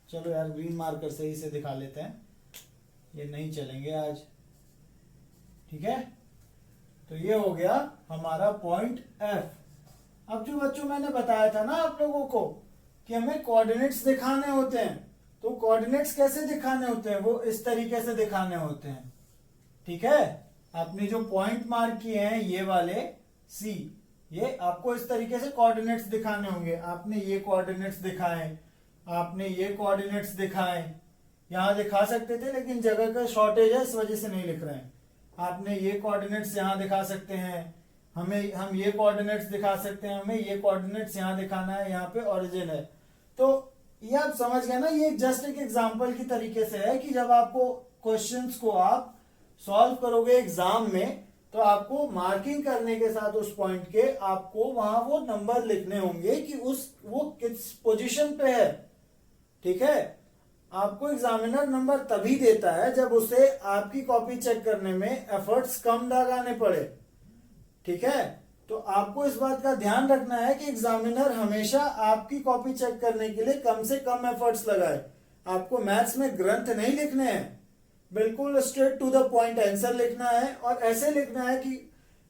चलो यार ग्रीन मार्कर सही से दिखा लेते हैं, ये नहीं चलेंगे आज। ठीक है, तो ये हो गया हमारा पॉइंट एफ। अब जो बच्चों मैंने बताया था ना आप लोगों को कि हमें कोऑर्डिनेट्स दिखाने होते हैं, तो कोऑर्डिनेट्स कैसे दिखाने होते हैं, वो इस तरीके से दिखाने होते हैं। ठीक है, आपने जो पॉइंट मार्क किए हैं ये वाले सी, ये आपको इस तरीके से कोऑर्डिनेट्स दिखाने होंगे। आपने ये कोऑर्डिनेट्स दिखाए, आपने ये कोऑर्डिनेट्स दिखाए, यहां दिखा सकते थे लेकिन जगह का शॉर्टेज है इस वजह से नहीं लिख रहे हैं। आपने ये कोऑर्डिनेट्स यहां दिखा सकते हैं, हम ये कोऑर्डिनेट्स दिखा सकते हैं, हमें ये कोऑर्डिनेट्स यहां दिखाना है, यहाँ पे ओरिजिन है। तो ये आप समझ गए ना, ये जस्ट एक एग्जांपल की तरीके से है कि जब आपको क्वेश्चंस को आप सॉल्व करोगे एग्जाम में तो आपको मार्किंग करने के साथ उस पॉइंट के आपको वहां वो नंबर लिखने होंगे कि वो किस पोजीशन पे है। ठीक है, आपको एग्जामिनर नंबर तभी देता है जब उसे आपकी कॉपी चेक करने में एफर्ट्स कम लगाने पड़े। ठीक है, तो आपको इस बात का ध्यान रखना है कि एग्जामिनर हमेशा आपकी कॉपी चेक करने के लिए कम से कम एफर्ट्स लगाए। आपको मैथ्स में ग्रंथ नहीं लिखने हैं, बिल्कुल straight to the point answer लिखना है और ऐसे लिखना है कि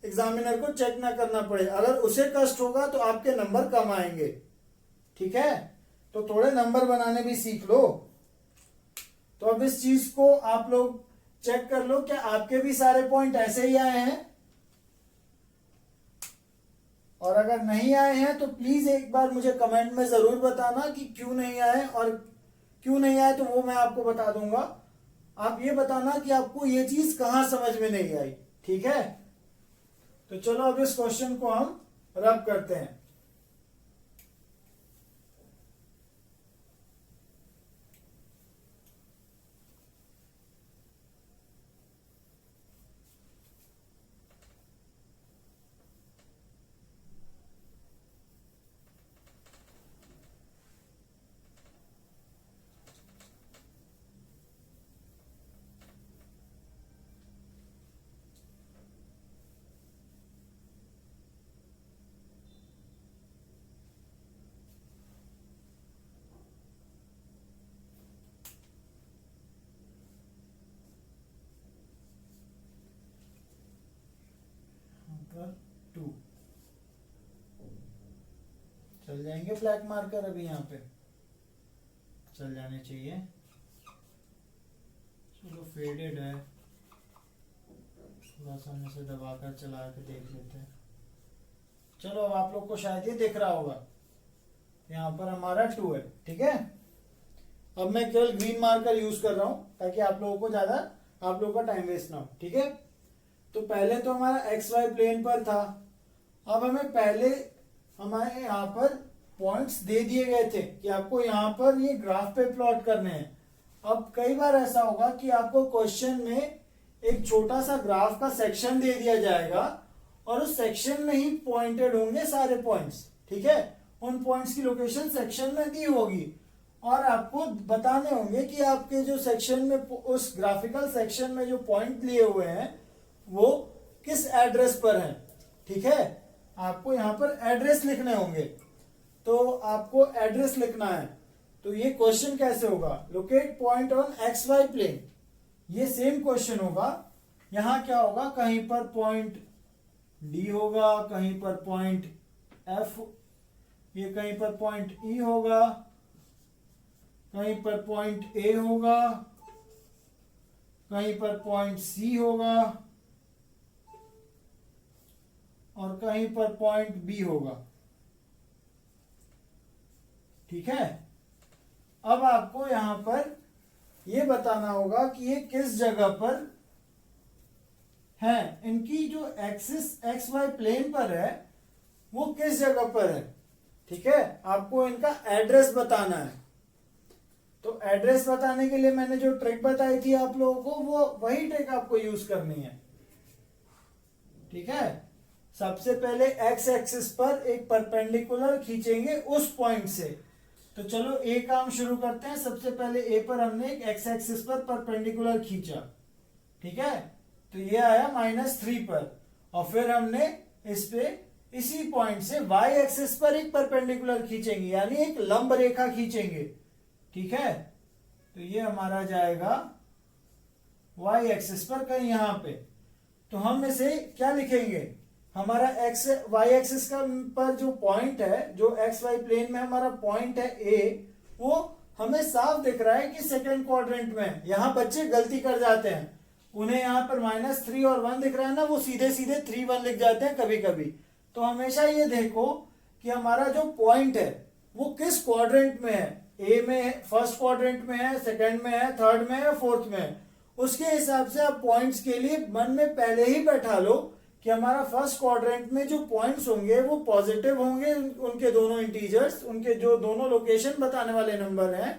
एग्जामिनर को चेक ना करना पड़े। अगर उसे कष्ट होगा तो आपके नंबर कम आएंगे। ठीक है, तो थोड़े नंबर बनाने भी सीख लो। तो अब इस चीज को आप लोग चेक कर लो, क्या आपके भी सारे पॉइंट ऐसे ही आए हैं, और अगर नहीं आए हैं तो प्लीज एक बार मुझे कमेंट में जरूर बताना कि क्यों नहीं आए, और क्यों नहीं आए तो वो मैं आपको बता दूंगा। आप ये बताना कि आपको ये चीज कहां समझ में नहीं आई। ठीक है, तो चलो अब इस क्वेश्चन को हम रब करते हैं। टू चल जाएंगे ब्लैक मार्कर, अभी यहाँ पे चल जाने चाहिए। चलो फेडेड है, थोड़ा सा हम इसे दबाकर चला के देख लेते हैं। चलो अब आप लोग को शायद ये दिख रहा होगा, यहाँ पर हमारा 2 है। ठीक है, अब मैं केवल ग्रीन मार्कर यूज कर रहा हूं ताकि आप लोगों को ज्यादा, आप लोगों का टाइम वेस्ट ना हो। ठीक है, तो पहले तो हमारा एक्स वाई प्लेन पर था। अब हमें पहले हमारे यहाँ पर पॉइंट्स दे दिए गए थे कि आपको यहाँ पर ये ग्राफ पे प्लॉट करने हैं। अब कई बार ऐसा होगा कि आपको क्वेश्चन में एक छोटा सा ग्राफ का सेक्शन दे दिया जाएगा और उस सेक्शन में ही पॉइंटेड होंगे सारे पॉइंट्स। ठीक है, उन पॉइंट्स की लोकेशन सेक्शन में दी होगी और आपको बताने होंगे कि आपके जो सेक्शन में, उस ग्राफिकल सेक्शन में जो पॉइंट लिए हुए हैं वो किस एड्रेस पर है। ठीक है, आपको यहाँ पर एड्रेस लिखने होंगे, तो आपको एड्रेस लिखना है। तो ये क्वेश्चन कैसे होगा, locate point on X Y plane, ये सेम क्वेश्चन होगा। यहां क्या होगा, कहीं पर पॉइंट डी होगा, कहीं पर पॉइंट एफ, ये कहीं पर पॉइंट ई होगा, कहीं पर पॉइंट ए होगा, कहीं पर पॉइंट सी होगा और कहीं पर पॉइंट बी होगा। ठीक है, अब आपको यहां पर यह बताना होगा कि ये किस जगह पर है, इनकी जो एक्सिस एक्स वाई प्लेन पर है वो किस जगह पर है। ठीक है, आपको इनका एड्रेस बताना है। तो एड्रेस बताने के लिए मैंने जो ट्रिक बताई थी आप लोगों को, वो वही ट्रिक आपको यूज करनी है। ठीक है, सबसे पहले एक्स एक्सिस पर एक परपेंडिकुलर खींचेंगे उस पॉइंट से। तो चलो ए काम शुरू करते हैं। सबसे पहले ए पर हमने एक एक्स एक्सिस पर परपेंडिकुलर खींचा। ठीक है, तो ये आया -3 पर, और फिर हमने इस पे इसी पॉइंट से y एक्सिस पर एक परपेंडिकुलर खींचेंगे, यानी एक लंब रेखा खींचेंगे। ठीक है, तो ये हमारा जाएगा y एक्सिस पर कहीं यहां पे। तो हम इसे क्या लिखेंगे, हमारा एक्स वाई एक्सिस का पर जो पॉइंट है, जो एक्स वाई प्लेन में हमारा पॉइंट है ए, वो हमें साफ दिख रहा है कि सेकंड क्वाड्रेंट में। यहां बच्चे गलती कर जाते हैं, उन्हें यहाँ पर -3 और 1 दिख रहा है ना, वो सीधे सीधे 3 1 लिख जाते हैं कभी कभी। तो हमेशा ये देखो कि हमारा जो पॉइंट है वो किस क्वाड्रेंट में है। ए में फर्स्ट क्वाड्रेंट में है, सेकंड में है, थर्ड में है, फोर्थ में है। उसके हिसाब से आप पॉइंट्स के लिए मन में पहले ही बैठा लो कि हमारा फर्स्ट क्वाड्रेंट में जो पॉइंट्स होंगे वो पॉजिटिव होंगे, उनके दोनों इंटीजर्स, उनके जो दोनों लोकेशन बताने वाले नंबर हैं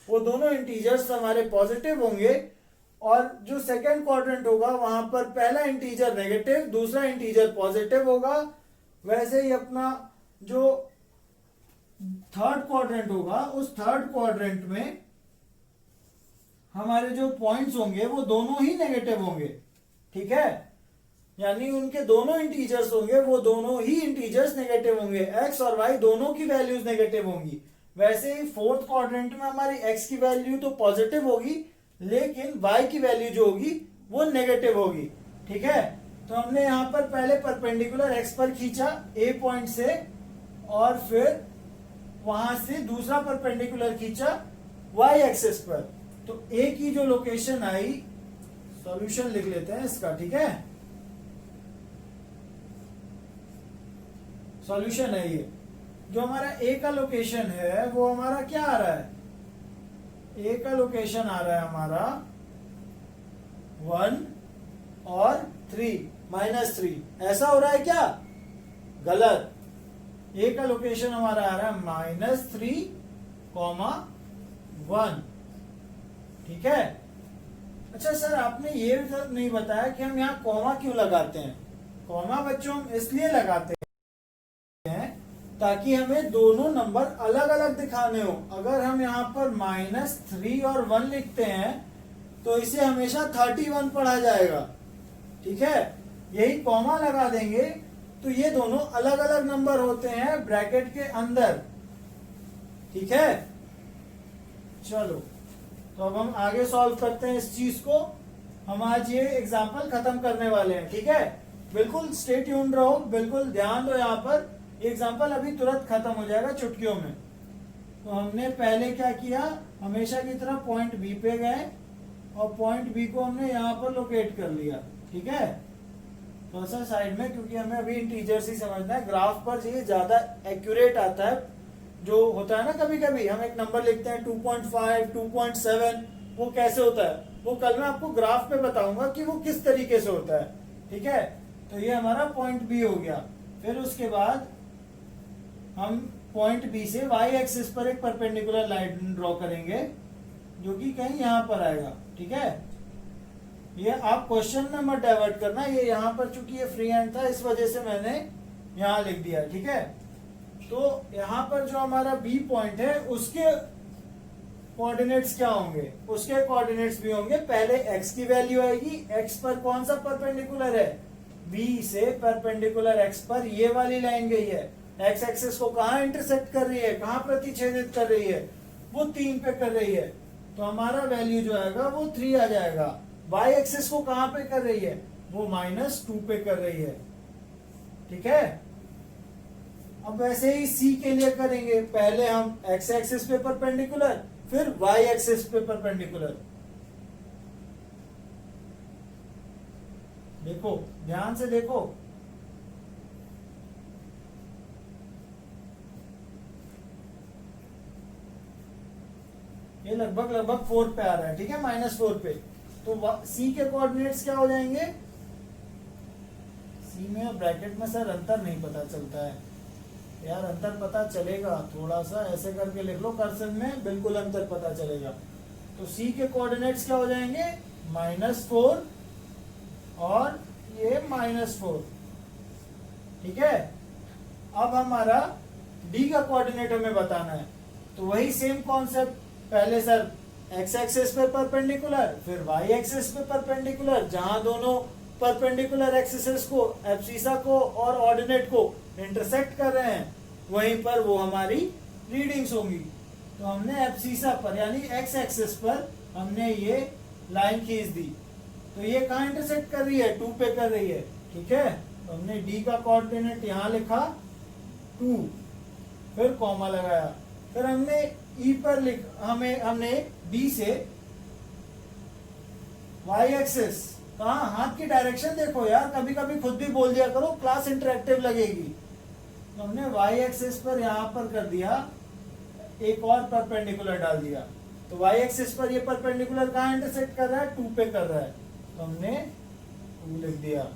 वो दोनों इंटीजर्स हमारे पॉजिटिव होंगे। और जो सेकंड क्वाड्रेंट होगा वहां पर पहला इंटीजर नेगेटिव, दूसरा इंटीजर पॉजिटिव होगा। वैसे ही अपना जो थर्ड क्वाड्रेंट होगा, उस थर्ड क्वाड्रेंट में हमारे जो पॉइंट्स होंगे वो दोनों ही नेगेटिव होंगे। ठीक है, यानी उनके दोनों इंटीजर्स होंगे, वो दोनों ही इंटीजर्स नेगेटिव होंगे, एक्स और वाई दोनों की वैल्यूज नेगेटिव होंगी। वैसे ही फोर्थ क्वाड्रेंट में हमारी एक्स की वैल्यू तो पॉजिटिव होगी, लेकिन y की वैल्यू जो होगी वो नेगेटिव होगी। ठीक है, तो हमने यहां पर पहले परपेंडिकुलर x पर खींचा a पॉइंट से, और फिर वहां से दूसरा परपेंडिकुलर खींचा y एक्सिस पर। तो a की जो लोकेशन आई, सॉल्यूशन लिख लेते हैं इसका। ठीक है, सॉल्यूशन है ये, जो हमारा a का लोकेशन है वो हमारा क्या आ रहा है, ए का लोकेशन आ रहा है हमारा 1 और 3 -3 ऐसा हो रहा है क्या? गलत। ए का लोकेशन हमारा आ रहा है -3, 1। ठीक है। अच्छा सर, आपने ये नहीं बताया कि हम यहाँ कॉमा क्यों लगाते हैं। कॉमा बच्चों हम इसलिए लगाते हैं ताकि हमें दोनों नंबर अलग अलग दिखाने हो। अगर हम यहाँ पर -3 और 1 लिखते हैं तो इसे हमेशा 31 पढ़ा जाएगा। ठीक है, यही कॉमा लगा देंगे तो ये दोनों अलग अलग नंबर होते हैं ब्रैकेट के अंदर। ठीक है, चलो तो अब हम आगे सॉल्व करते हैं इस चीज को। हम आज ये एग्जाम्पल खत्म करने वाले हैं। ठीक है, बिल्कुल स्टे ट्यून्ड रहो, बिल्कुल ध्यान दो। यहाँ पर एग्जाम्पल अभी तुरंत खत्म हो जाएगा चुटकियों में। तो हमने पहले क्या किया, हमेशा की तरह पॉइंट बी पे गए और पॉइंट बी को हमने यहाँ पर लोकेट कर लिया। ठीक है, थोड़ा सा साइड में, क्योंकि हमें अभी इंटीजर्स ही समझना है। ग्राफ पर ये ज्यादा एक्यूरेट आता है। जो होता है ना, कभी कभी हम एक नंबर लिखते हैं 2.5, 2.7, वो कैसे होता है वो कल मैं आपको ग्राफ पे बताऊंगा कि वो किस तरीके से होता है। ठीक है, तो ये हमारा पॉइंट बी हो गया। फिर उसके बाद हम पॉइंट बी से वाई एक्सिस पर एक परपेंडिकुलर लाइन ड्रॉ करेंगे जो कि कहीं यहाँ पर आएगा। ठीक है, ये आप क्वेश्चन में मत डाइवर्ट करना, ये यहाँ पर चूंकि ये फ्री हैंड था इस वजह से मैंने यहाँ लिख दिया। ठीक है, तो यहाँ पर जो हमारा बी पॉइंट है उसके कोऑर्डिनेट्स क्या होंगे, उसके कोऑर्डिनेट्स भी होंगे। पहले x की वैल्यू आएगी, x पर कौन सा परपेंडिकुलर है, b से परपेंडिकुलर x पर ये वाली लाइन गई है। x एक्सिस को कहाँ इंटरसेक्ट कर रही है, कहाँ प्रतिच्छेदित कर रही है, वो 3 पे कर रही है। तो हमारा वैल्यू जो आएगा वो 3 आ जाएगा। y एक्सिस को कहाँ पे कर रही है, वो -2 पे कर रही है। ठीक है, अब वैसे ही c के लिए करेंगे। पहले हम x एक्सिस पे परपेंडिकुलर, फिर y एक्सिस पे परपेंडिकुलर। देखो, ध्यान से देखो, ये लगभग 4 पे आ रहा है। ठीक है, -4 पे। तो c के कोऑर्डिनेट्स क्या हो जाएंगे, c में और ब्रैकेट में सर अंतर नहीं पता चलता है यार। अंतर पता चलेगा, थोड़ा सा ऐसे करके लिख लो कर्सर में, बिल्कुल अंतर पता चलेगा। तो c के कोऑर्डिनेट्स क्या हो जाएंगे, -4 और ये -4। ठीक है, अब हमारा d का कोऑर्डिनेट हमें बताना है। तो वही सेम कॉन्सेप्ट, पहले सर x एक्सिस पे परपेंडिकुलर, फिर y एक्सिस पे परपेंडिकुलर। जहां दोनों परपेंडिकुलर एक्सिस को, एब्सिसा को और ऑर्डिनेट को इंटरसेक्ट कर रहे हैं, वहीं पर वो हमारी रीडिंग्स होंगी। तो हमने एब्सिसा पर यानी x एक्सिस पर हमने ये लाइन खींच दी। तो ये कहाँ इंटरसेक्ट कर रही है, 2 पे कर रही है। ठीक है, तो हमने d का कोऑर्डिनेट यहाँ लिखा 2, फिर कॉमा लगाया। फिर हमने e पर हमने d से y एक्सिस, कहाँ, हाथ की डायरेक्शन देखो यार, कभी कभी खुद भी बोल दिया करो, क्लास इंटरेक्टिव लगेगी। तो हमने y एक्सिस पर यहाँ पर कर दिया, एक और परपेंडिकुलर डाल दिया। तो y एक्सिस पर ये परपेंडिकुलर कहाँ इंटरसेक्ट कर रहा है, 2 पे कर रहा है, तो हमने 2 लिख दिया।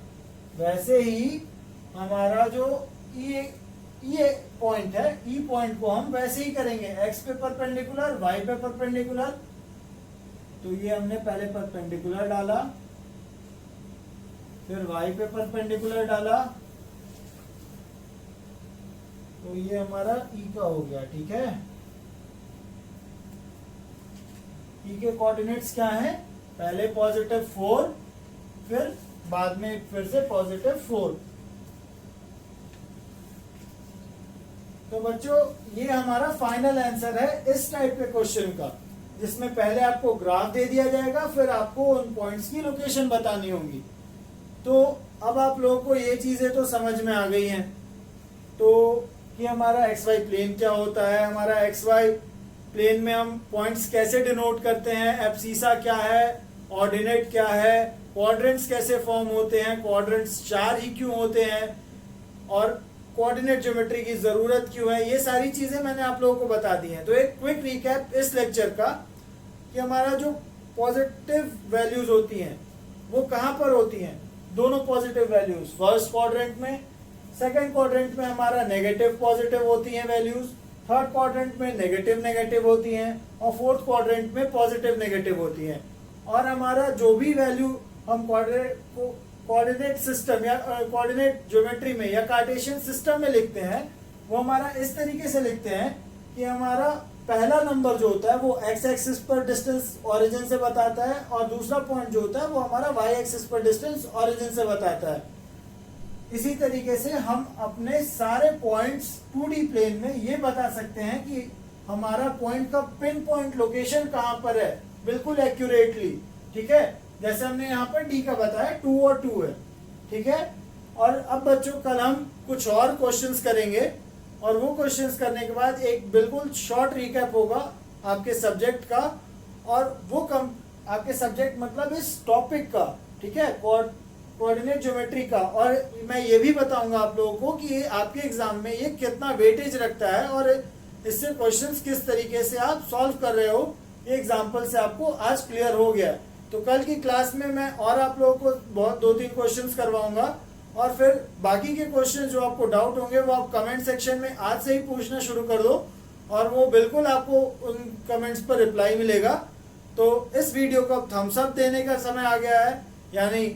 वैसे ही हमारा जो ये पॉइंट है, ई पॉइंट को हम वैसे ही करेंगे, x पे परपेंडिकुलर, y पे परपेंडिकुलर। तो ये हमने पहले परपेंडिकुलर डाला, फिर y पे परपेंडिकुलर डाला, तो ये हमारा e का हो गया। ठीक है, e के कोऑर्डिनेट्स क्या हैं, पहले +4, फिर बाद में फिर से +4। तो बच्चों ये हमारा फाइनल आंसर है इस टाइप के क्वेश्चन का, जिसमें पहले आपको ग्राफ दे दिया जाएगा, फिर आपको उन पॉइंट्स की लोकेशन बतानी होगी। तो अब आप लोगों को ये चीजें तो समझ में आ गई हैं, तो कि हमारा XY प्लेन क्या होता है, हमारा XY प्लेन में हम पॉइंट्स कैसे डिनोट करते हैं, एब्सिसा क्या है, ऑर्डिनेट क्या है, क्वाड्रेंट्स कैसे फॉर्म होते हैं, क्वाड्रेंट्स 4 ही क्यों होते हैं, और कोऑर्डिनेट ज्योमेट्री की जरूरत क्यों है, ये सारी चीजें मैंने आप लोगों को बता दी हैं। तो एक क्विक रिकैप इस लेक्चर का कि हमारा जो पॉजिटिव वैल्यूज होती हैं वो कहाँ पर होती हैं? दोनों पॉजिटिव वैल्यूज, फर्स्ट क्वाड्रेंट में, सेकंड क्वाड्रेंट में हमारा नेगेटिव पॉजिटिव होती हैं वैल्यूज, थर्ड क्वाड्रेंट में नेगेटिव नेगेटिव होती हैं और फोर्थ क्वाड्रेंट में पॉजिटिव नेगेटिव होती हैं। और हमारा जो भी वैल्यू हम कोऑर्डिनेट सिस्टम या कोऑर्डिनेट ज्योमेट्री में या कार्टेशियन सिस्टम में लिखते हैं, वो हमारा इस तरीके से लिखते हैं कि हमारा पहला नंबर जो होता है वो एक्स एक्सिस पर डिस्टेंस ओरिजिन से बताता है और दूसरा पॉइंट जो होता है वो हमारा वाई एक्सिस पर डिस्टेंस ओरिजिन से बताता है। इसी तरीके से हम अपने सारे पॉइंट्स 2D प्लेन में ये बता सकते हैं कि हमारा पॉइंट का पिन पॉइंट लोकेशन कहाँ पर है, बिल्कुल एक्यूरेटली। ठीक है, जैसे हमने यहाँ पर डी का बताया 2 और 2 है। ठीक है, और अब बच्चों कल हम कुछ और क्वेश्चंस करेंगे और वो क्वेश्चंस करने के बाद एक बिल्कुल शॉर्ट रिकैप होगा आपके सब्जेक्ट का, और वो आपके सब्जेक्ट मतलब इस टॉपिक का। ठीक है, कोऑर्डिनेट ज्योमेट्री का। और मैं ये भी बताऊंगा आप लोगों को कि आपके एग्जाम में ये कितना वेटेज रखता है और इससे क्वेश्चंस किस तरीके से आप सॉल्व कर रहे हो, ये एग्जाम्पल से आपको आज क्लियर हो गया। तो कल की क्लास में मैं और आप लोगों को बहुत 2-3 क्वेश्चंस करवाऊंगा और फिर बाकी के क्वेश्चन जो आपको डाउट होंगे वो आप कमेंट सेक्शन में आज से ही पूछना शुरू कर दो और वो बिल्कुल आपको उन कमेंट्स पर रिप्लाई मिलेगा। तो इस वीडियो को अब थम्स अप देने का समय आ गया है, यानी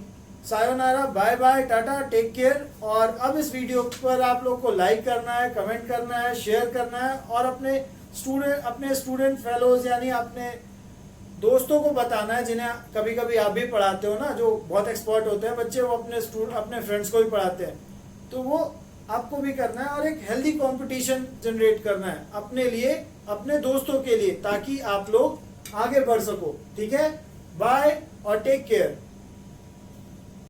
sayonara, bye bye, tata, take care. और अब इस वीडियो पर आप लोग को लाइक करना है, कमेंट करना है, शेयर करना है और अपने स्टूडेंट फेलोज यानी अपने दोस्तों को बताना है जिन्हें कभी कभी आप भी पढ़ाते हो ना, जो बहुत एक्सपर्ट होते हैं बच्चे, वो अपने फ्रेंड्स को भी पढ़ाते हैं, तो वो आपको भी करना है और एक हेल्दी कंपटीशन जनरेट करना है अपने लिए, अपने दोस्तों के लिए, ताकि आप लोग आगे बढ़ सको। ठीक है, बाय और टेक केयर।